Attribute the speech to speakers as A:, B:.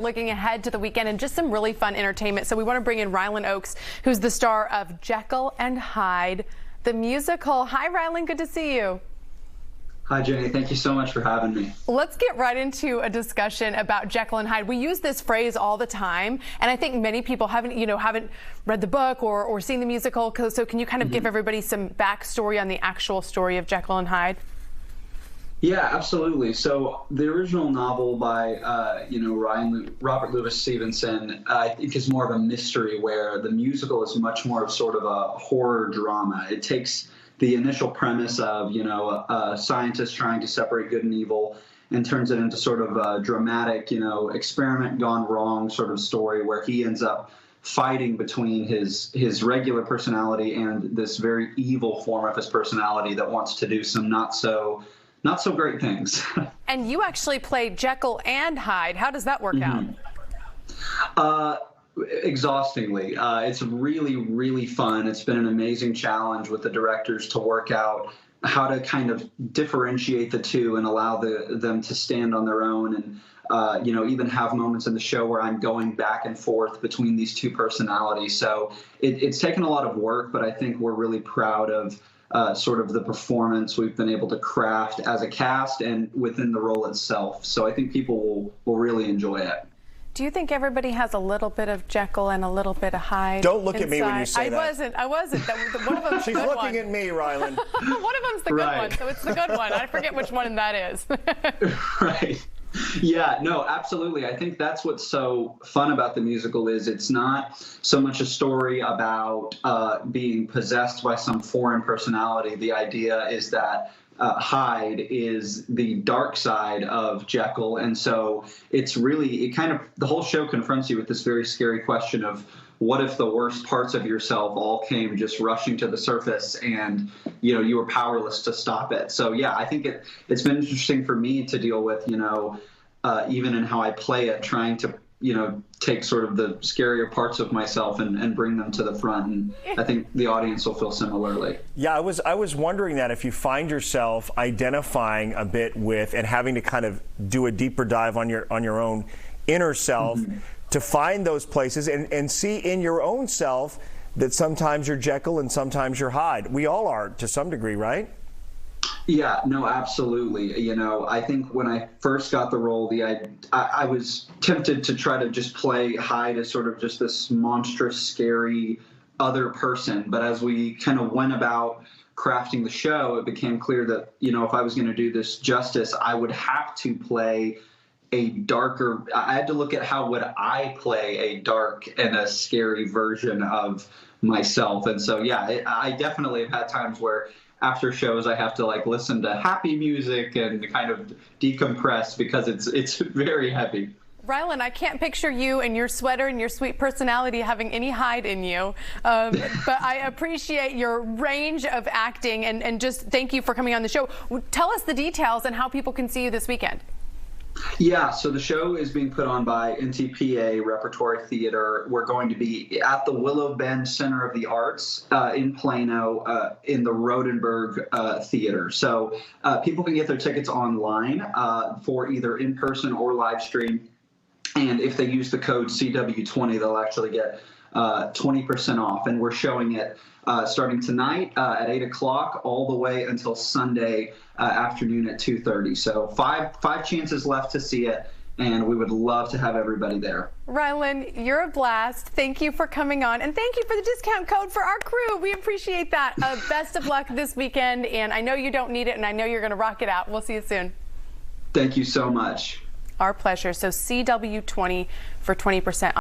A: Looking ahead to the weekend and just some really fun entertainment. So we want to bring in Rylan Oakes, who's the star of Jekyll and Hyde, the musical. Hi, Rylan. Good to see you.
B: Hi, Jenny. Thank you so much for having me.
A: Let's get right into a discussion about Jekyll and Hyde. We use this phrase all the time, and I think many people haven't read the book or seen the musical. So can you kind of give everybody some backstory on the actual story of Jekyll and Hyde?
B: Yeah, absolutely. So the original novel by, Robert Louis Stevenson, I think is more of a mystery, where the musical is much more of sort of a horror drama. It takes the initial premise of, a scientist trying to separate good and evil and turns it into sort of a dramatic, experiment gone wrong sort of story where he ends up fighting between his regular personality and this very evil form of his personality that wants to do some not so great things.
A: And you actually played Jekyll and Hyde. How does that work out?
B: Exhaustingly. It's really, really fun. It's been an amazing challenge with the directors to work out how to kind of differentiate the two and allow them to stand on their own, and even have moments in the show where I'm going back and forth between these two personalities. So it's taken a lot of work, but I think we're really proud of sort of the performance we've been able to craft as a cast and within the role itself. So I think people will really enjoy it.
A: Do you think everybody has a little bit of Jekyll and a little bit of Hyde?
C: Don't look at me when you say that.
A: I wasn't. One of them's
C: She's
A: the good
C: looking
A: one.
C: at me, Rylan.
A: One of them's the good one, so it's the good one. I forget which one that is.
B: Right. Yeah, no, absolutely. I think that's what's so fun about the musical is it's not so much a story about being possessed by some foreign personality. The idea is that Hyde is the dark side of Jekyll, and so the whole show confronts you with this very scary question of what if the worst parts of yourself all came just rushing to the surface and you were powerless to stop it. So yeah, I think it's been interesting for me to deal with, even in how I play it, trying to take sort of the scarier parts of myself and bring them to the front, and I think the audience will feel similarly.
C: Yeah, I was wondering that if you find yourself identifying a bit with and having to kind of do a deeper dive on your own inner self, to find those places and see in your own self that sometimes you're Jekyll and sometimes you're Hyde. We all are to some degree, right?
B: Yeah, no, absolutely. I think when I first got the role, I was tempted to try to just play Hyde as sort of just this monstrous, scary other person. But as we kind of went about crafting the show, it became clear that, if I was going to do this justice, I would have to play I had to look at how would I play a dark and a scary version of myself. And so, yeah, I definitely have had times where after shows I have to listen to happy music and kind of decompress because it's very heavy.
A: Rylan, I can't picture you and your sweater and your sweet personality having any Hyde in you, but I appreciate your range of acting and just thank you for coming on the show. Tell us the details and how people can see you this weekend.
B: Yeah, so the show is being put on by NTPA Repertory Theater. We're going to be at the Willow Bend Center of the Arts in Plano in the Rodenbaugh Theater. So people can get their tickets online for either in-person or live stream. And if they use the code CW20, they'll actually get 20% off. And we're showing it starting tonight at 8 o'clock all the way until Sunday afternoon at 2:30. So five chances left to see it, and we would love to have everybody there.
A: Rylan, you're a blast. Thank you for coming on, and thank you for the discount code for our crew. We appreciate that. Best of luck this weekend, and I know you don't need it, and I know you're going to rock it out. We'll see you soon.
B: Thank you so much.
A: Our pleasure. So CW20 for 20%